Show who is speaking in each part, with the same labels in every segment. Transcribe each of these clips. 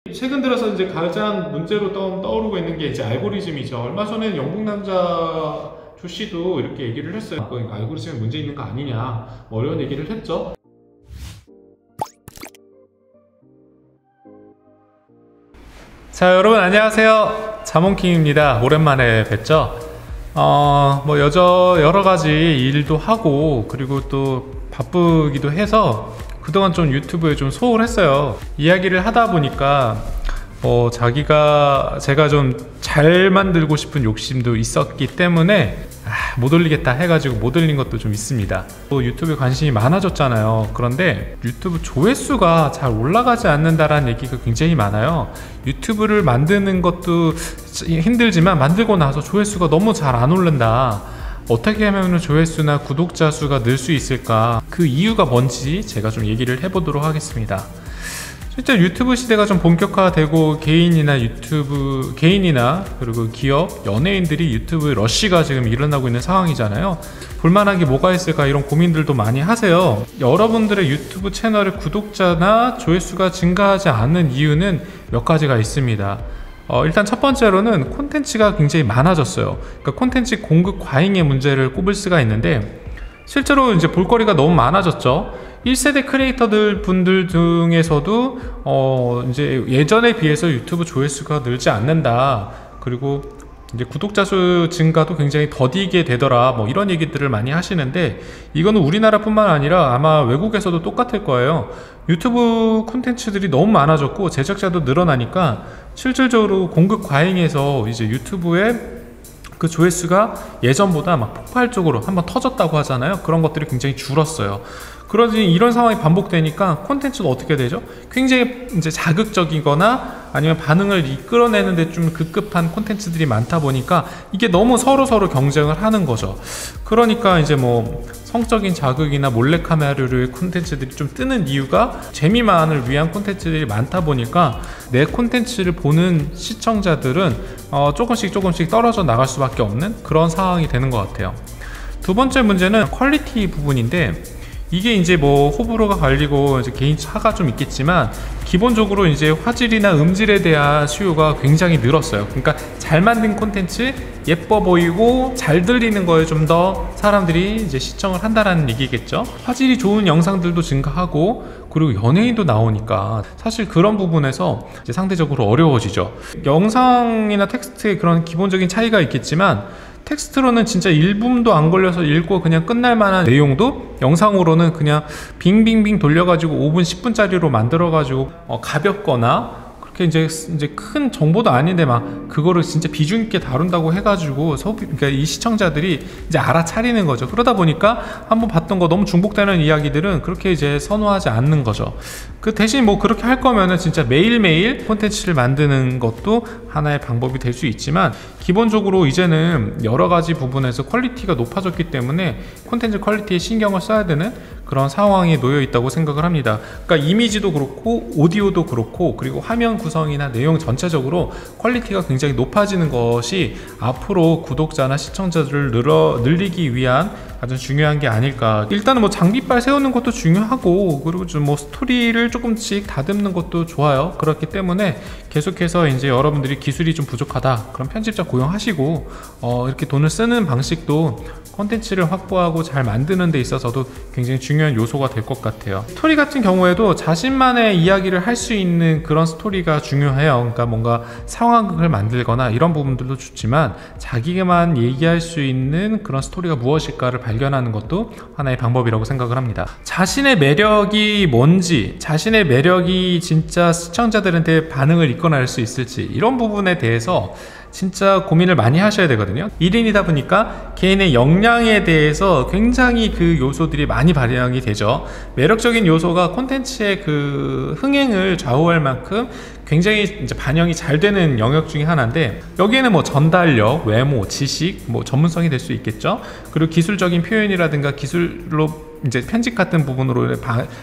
Speaker 1: 최근 들어서 이제 가장 문제로 떠오르고 있는 게 이제 알고리즘이죠. 얼마 전에 영국남자 조 씨도 이렇게 얘기를 했어요. 알고리즘에 문제 있는 거 아니냐, 뭐 이런 얘기를 했죠. 자, 여러분 안녕하세요. 자몽킹입니다. 오랜만에 뵙죠. 뭐 여러 가지 일도 하고 그리고 또 바쁘기도 해서 그동안 좀 유튜브에 좀 소홀했어요. 이야기를 하다 보니까 제가 좀 잘 만들고 싶은 욕심도 있었기 때문에 못 올리겠다 해가지고 못 올린 것도 좀 있습니다. 또 유튜브에 관심이 많아졌잖아요. 그런데 유튜브 조회수가 잘 올라가지 않는다라는 얘기가 굉장히 많아요. 유튜브를 만드는 것도 힘들지만 만들고 나서 조회수가 너무 잘 안 오른다. 어떻게 하면 조회수나 구독자 수가 늘 수 있을까? 그 이유가 뭔지 제가 좀 얘기를 해보도록 하겠습니다. 실제 유튜브 시대가 좀 본격화되고 개인이나 그리고 기업, 연예인들이 유튜브 러쉬가 지금 일어나고 있는 상황이잖아요. 볼만한 게 뭐가 있을까 이런 고민들도 많이 하세요. 여러분들의 유튜브 채널의 구독자나 조회수가 증가하지 않는 이유는 몇 가지가 있습니다. 일단 첫 번째로는 콘텐츠가 굉장히 많아졌어요. 그러니까 콘텐츠 공급 과잉의 문제를 꼽을 수가 있는데 실제로 이제 볼거리가 너무 많아졌죠. 1세대 크리에이터들 분들 중에서도 이제 예전에 비해서 유튜브 조회수가 늘지 않는다. 그리고 이제 구독자 수 증가도 굉장히 더디게 되더라. 뭐 이런 얘기들을 많이 하시는데 이거는 우리나라뿐만 아니라 아마 외국에서도 똑같을 거예요. 유튜브 콘텐츠들이 너무 많아졌고 제작자도 늘어나니까 실질적으로 공급 과잉에서 이제 유튜브에 그 조회수가 예전보다 막 폭발적으로 한번 터졌다고 하잖아요. 그런 것들이 굉장히 줄었어요. 그러지 이런 상황이 반복되니까 콘텐츠가 어떻게 되죠? 굉장히 이제 자극적이거나 아니면 반응을 이끌어내는데 좀 급급한 콘텐츠들이 많다 보니까 이게 너무 서로 경쟁을 하는 거죠. 그러니까 이제 뭐 성적인 자극이나 몰래카메라류의 콘텐츠들이 좀 뜨는 이유가 재미만을 위한 콘텐츠들이 많다 보니까 내 콘텐츠를 보는 시청자들은 조금씩 떨어져 나갈 수밖에 없는 그런 상황이 되는 것 같아요. 두 번째 문제는 퀄리티 부분인데 이게 이제 뭐 호불호가 갈리고 이제 개인 차가 좀 있겠지만 기본적으로 이제 화질이나 음질에 대한 수요가 굉장히 늘었어요. 그러니까 잘 만든 콘텐츠, 예뻐 보이고 잘 들리는 거에 좀 더 사람들이 이제 시청을 한다라는 얘기겠죠. 화질이 좋은 영상들도 증가하고 그리고 연예인도 나오니까 사실 그런 부분에서 이제 상대적으로 어려워지죠. 영상이나 텍스트의 그런 기본적인 차이가 있겠지만 텍스트로는 진짜 1분도 안 걸려서 읽고 그냥 끝날 만한 내용도 영상으로는 그냥 빙빙빙 돌려가지고 5분, 10분짜리로 만들어가지고 가볍거나 그렇게 이제 큰 정보도 아닌데 막 그거를 진짜 비중 있게 다룬다고 해가지고 그러니까 이 시청자들이 이제 알아차리는 거죠. 그러다 보니까 한번 봤던 거 너무 중복되는 이야기들은 그렇게 이제 선호하지 않는 거죠. 그 대신 뭐 그렇게 할 거면은 진짜 매일매일 콘텐츠를 만드는 것도 하나의 방법이 될 수 있지만 기본적으로 이제는 여러 가지 부분에서 퀄리티가 높아졌기 때문에 콘텐츠 퀄리티에 신경을 써야 되는 그런 상황에 놓여 있다고 생각을 합니다. 그러니까 이미지도 그렇고 오디오도 그렇고 그리고 화면 구성이나 내용 전체적으로 퀄리티가 굉장히 높아지는 것이 앞으로 구독자나 시청자들을 늘리기 위한 가장 중요한 게 아닐까. 일단은 뭐 장비빨 세우는 것도 중요하고 그리고 좀 뭐 스토리를 조금씩 다듬는 것도 좋아요. 그렇기 때문에 계속해서 이제 여러분들이 기술이 좀 부족하다 그럼 편집자 고용하시고 이렇게 돈을 쓰는 방식도 콘텐츠를 확보하고 잘 만드는 데 있어서도 굉장히 중요한 요소가 될 것 같아요. 스토리 같은 경우에도 자신만의 이야기를 할 수 있는 그런 스토리가 중요해요. 그러니까 뭔가 상황극을 만들거나 이런 부분들도 좋지만 자기만 얘기할 수 있는 그런 스토리가 무엇일까를 발견하는 것도 하나의 방법이라고 생각을 합니다. 자신의 매력이 뭔지, 자신의 매력이 진짜 시청자들한테 반응을 이끌어낼 수 있을지 이런 부분에 대해서 진짜 고민을 많이 하셔야 되거든요. 1인이다 보니까 개인의 역량에 대해서 굉장히 그 요소들이 많이 발현이 되죠. 매력적인 요소가 콘텐츠의 그 흥행을 좌우할 만큼 굉장히 이제 반영이 잘 되는 영역 중에 하나인데 여기에는 뭐 전달력, 외모, 지식, 뭐 전문성이 될 수 있겠죠. 그리고 기술적인 표현이라든가 기술로 이제 편집 같은 부분으로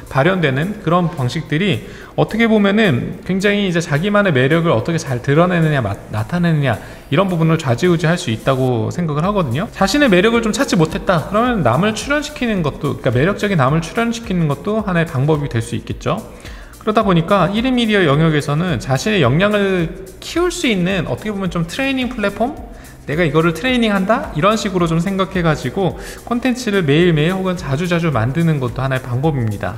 Speaker 1: 발현되는 그런 방식들이 어떻게 보면은 굉장히 이제 자기만의 매력을 어떻게 잘 드러내느냐 나타내느냐 이런 부분을 좌지우지할 수 있다고 생각을 하거든요. 자신의 매력을 좀 찾지 못했다 그러면 남을 출연시키는 것도, 그러니까 매력적인 남을 출연시키는 것도 하나의 방법이 될 수 있겠죠. 그러다 보니까 1인 미디어 영역에서는 자신의 역량을 키울 수 있는 어떻게 보면 좀 트레이닝 플랫폼? 내가 이거를 트레이닝한다? 이런 식으로 좀 생각해가지고 콘텐츠를 매일매일 혹은 자주자주 만드는 것도 하나의 방법입니다.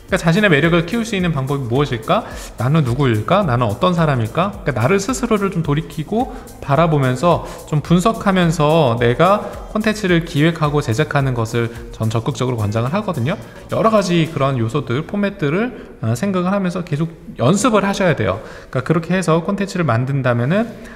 Speaker 1: 그러니까 자신의 매력을 키울 수 있는 방법이 무엇일까? 나는 누구일까? 나는 어떤 사람일까? 그러니까 나를 스스로를 좀 돌이키고 바라보면서 좀 분석하면서 내가 콘텐츠를 기획하고 제작하는 것을 전 적극적으로 권장을 하거든요. 여러 가지 그런 요소들, 포맷들을 생각을 하면서 계속 연습을 하셔야 돼요. 그러니까 그렇게 해서 콘텐츠를 만든다면은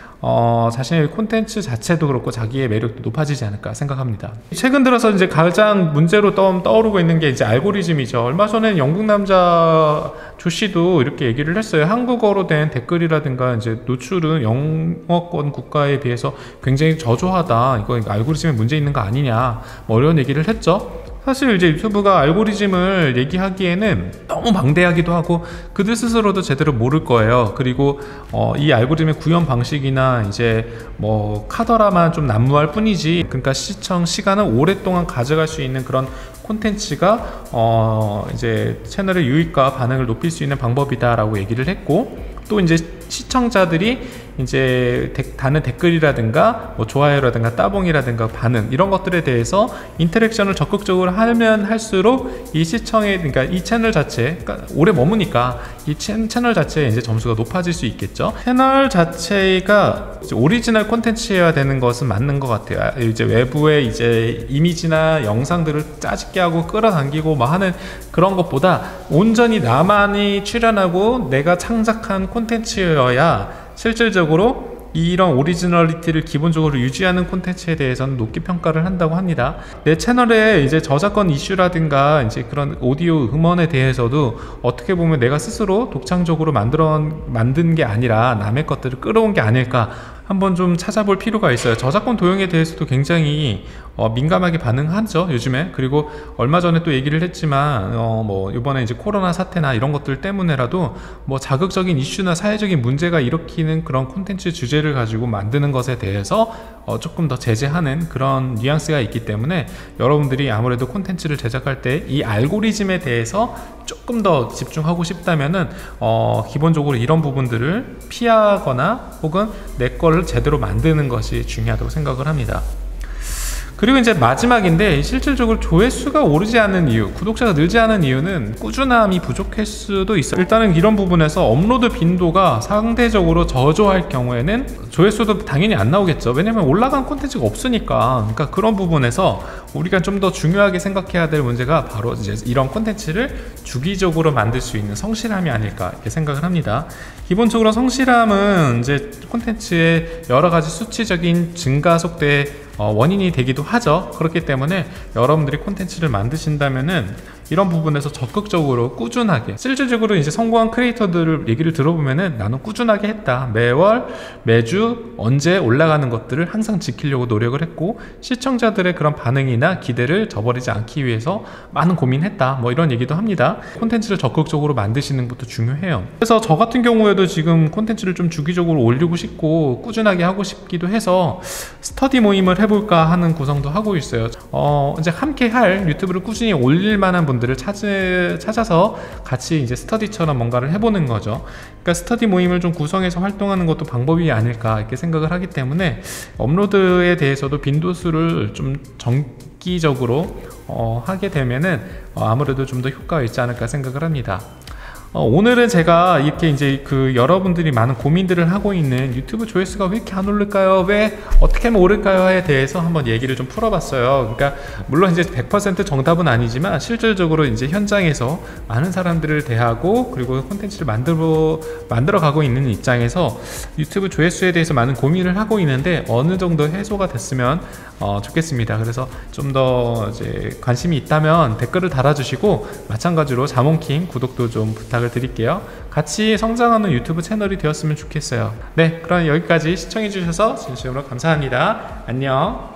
Speaker 1: 자신의 콘텐츠 자체도 그렇고 자기의 매력도 높아지지 않을까 생각합니다. 최근 들어서 이제 가장 문제로 떠오르고 있는 게 이제 알고리즘이죠. 얼마 전에 영국 남자 조 씨도 이렇게 얘기를 했어요. 한국어로 된 댓글이라든가 이제 노출은 영어권 국가에 비해서 굉장히 저조하다. 이거 알고리즘에 문제 있는 거 아니냐. 뭐 이런 얘기를 했죠. 사실 이제 유튜브가 알고리즘을 얘기하기에는 너무 방대하기도 하고 그들 스스로도 제대로 모를 거예요. 그리고 이 알고리즘의 구현 방식이나 이제 뭐 카더라만 좀 난무할 뿐이지, 그러니까 시청 시간을 오랫동안 가져갈 수 있는 그런 콘텐츠가 이제 채널의 유익과 반응을 높일 수 있는 방법이다라고 얘기를 했고, 또 이제 시청자들이 이제 다는 댓글이라든가 뭐 좋아요라든가 따봉이라든가 반응 이런 것들에 대해서 인터랙션을 적극적으로 하면 할수록 이 시청의, 그러니까 이 채널 자체, 그러니까 오래 머무니까 이 채널 자체의 이제 점수가 높아질 수 있겠죠. 채널 자체가 이제 오리지널 콘텐츠여야 되는 것은 맞는 것 같아요. 이제 외부에 이제 이미지나 영상들을 짜집게 하고 끌어당기고 뭐 하는 그런 것보다 온전히 나만이 출연하고 내가 창작한 콘텐츠여야 실질적으로 이런 오리지널리티를 기본적으로 유지하는 콘텐츠에 대해서는 높게 평가를 한다고 합니다. 내 채널에 이제 저작권 이슈라든가 이제 그런 오디오 음원에 대해서도 어떻게 보면 내가 스스로 독창적으로 만든 게 아니라 남의 것들을 끌어온 게 아닐까 한번 좀 찾아볼 필요가 있어요. 저작권 도용에 대해서도 굉장히 민감하게 반응하죠, 요즘에. 그리고 얼마 전에 또 얘기를 했지만 뭐 이번에 이제 코로나 사태나 이런 것들 때문에라도 뭐 자극적인 이슈나 사회적인 문제가 일으키는 그런 콘텐츠 주제를 가지고 만드는 것에 대해서 조금 더 제재하는 그런 뉘앙스가 있기 때문에 여러분들이 아무래도 콘텐츠를 제작할 때 이 알고리즘에 대해서 조금 더 집중하고 싶다면은 기본적으로 이런 부분들을 피하거나 혹은 내 거를 제대로 만드는 것이 중요하다고 생각을 합니다. 그리고 이제 마지막인데, 실질적으로 조회수가 오르지 않는 이유, 구독자가 늘지 않은 이유는 꾸준함이 부족할 수도 있어요. 일단은 이런 부분에서 업로드 빈도가 상대적으로 저조할 경우에는 조회수도 당연히 안 나오겠죠. 왜냐면 올라간 콘텐츠가 없으니까. 그러니까 그런 부분에서 우리가 좀 더 중요하게 생각해야 될 문제가 바로 이제 이런 콘텐츠를 주기적으로 만들 수 있는 성실함이 아닐까 이렇게 생각을 합니다. 기본적으로 성실함은 이제 콘텐츠의 여러 가지 수치적인 증가 속도의 원인이 되기도 하죠. 그렇기 때문에 여러분들이 콘텐츠를 만드신다면은 이런 부분에서 적극적으로 꾸준하게, 실질적으로 이제 성공한 크리에이터들 얘기를 들어보면은 나는 꾸준하게 했다, 매월 매주 언제 올라가는 것들을 항상 지키려고 노력을 했고 시청자들의 그런 반응이나 기대를 저버리지 않기 위해서 많은 고민했다, 뭐 이런 얘기도 합니다. 콘텐츠를 적극적으로 만드시는 것도 중요해요. 그래서 저 같은 경우에도 지금 콘텐츠를 좀 주기적으로 올리고 싶고 꾸준하게 하고 싶기도 해서 스터디 모임을 해볼까 하는 구성도 하고 있어요. 이제 함께 할 유튜브를 꾸준히 올릴 만한 분들을 찾아서 같이 이제 스터디처럼 뭔가를 해보는 거죠. 그러니까 스터디 모임을 좀 구성해서 활동하는 것도 방법이 아닐까 이렇게 생각을 하기 때문에 업로드에 대해서도 빈도수를 좀 정기적으로 하게 되면은 아무래도 좀 더 효과가 있지 않을까 생각을 합니다. 오늘은 제가 이렇게 이제 여러분들이 많은 고민들을 하고 있는 유튜브 조회수가 왜 이렇게 안 오를까요? 왜 어떻게 하면 오를까요?에 대해서 한번 얘기를 좀 풀어봤어요. 그러니까 물론 이제 100% 정답은 아니지만 실질적으로 이제 현장에서 많은 사람들을 대하고 그리고 콘텐츠를 만들어 가고 있는 입장에서 유튜브 조회수에 대해서 많은 고민을 하고 있는데 어느 정도 해소가 됐으면 좋겠습니다. 그래서 좀 더 이제 관심이 있다면 댓글을 달아주시고 마찬가지로 자몽킹 구독도 좀 부탁을 드릴게요. 같이 성장하는 유튜브 채널이 되었으면 좋겠어요. 네, 그럼 여기까지 시청해주셔서 진심으로 감사합니다. 안녕.